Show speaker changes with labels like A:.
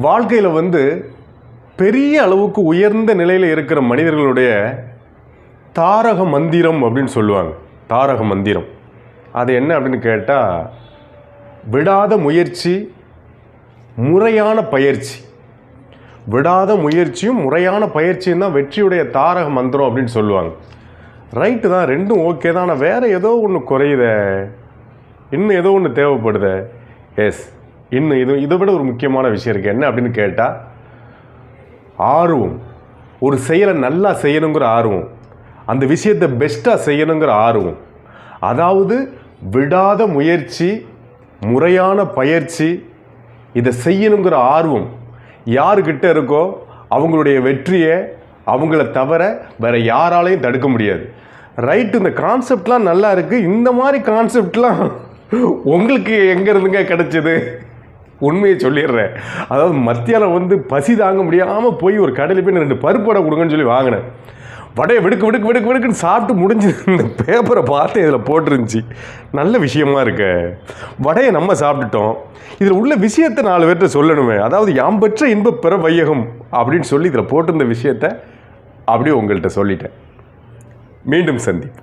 A: வாழ்க்கையில் பெரிய அளவுக்கு உயர்ந்த நிலையில் இருக்கிற மனிதர்களுடைய தாரக மந்திரம் அப்படின்னு சொல்லுவாங்க. தாரக மந்திரம் அது என்ன அப்படின்னு கேட்டால், விடாத முயற்சி, முறையான பயிற்சி. விடாத முயற்சியும் முறையான பயிற்சியும் தான் வெற்றியுடைய தாரக மந்திரம் அப்படின்னு சொல்லுவாங்க. ரைட்டு தான், ரெண்டும் ஓகே தான். ஆனால் வேறு ஏதோ ஒன்று குறையுத, இன்னும் ஏதோ ஒன்று தேவைப்படுது. எஸ், இன்னும் இதை விட ஒரு முக்கியமான விஷயம் இருக்குது. என்ன அப்படின்னு கேட்டால், ஆர்வம். ஒரு செயலை நல்லா செய்யணுங்கிற ஆர்வம், அந்த விஷயத்தை பெஸ்ட்டாக செய்யணுங்கிற ஆர்வம். அதாவது விடாத முயற்சி, முறையான பயிற்சி, இதை செய்யணுங்கிற ஆர்வம் யாருக்கிட்ட இருக்கோ அவங்களுடைய வெற்றியை அவங்கள தவிர வேறு யாராலையும் தடுக்க முடியாது. ரைட்டு, இந்த கான்செப்ட்லாம் நல்லா இருக்குது. இந்த மாதிரி கான்செப்ட்லாம் உங்களுக்கு எங்கேருந்துங்க கிடச்சிது? உண்மையை சொல்லிடுறேன். அதாவது மத்தியானம் பசி தாங்க முடியாமல் போய் ஒரு கடையில் போய் 2 பருப்பு வடை கொடுங்கன்னு சொல்லி வாங்கினேன். வடையை வெடுக்குன்னு சாப்பிட்டு முடிஞ்சு இந்த பேப்பரை பார்த்து இதில் போட்டிருந்துச்சு. நல்ல விஷயமா இருக்க, வடையை நம்ம சாப்பிட்டுட்டோம், இதில் உள்ள விஷயத்தை 4 பேர்கிட்ட சொல்லணுமே. அதாவது யாம் பெற்ற இன்ப பெற வையகம் அப்படின்னு சொல்லி இதில் போட்டிருந்த விஷயத்தை அப்படியே உங்கள்கிட்ட சொல்லிட்டேன். மீண்டும் சந்திப்போம்.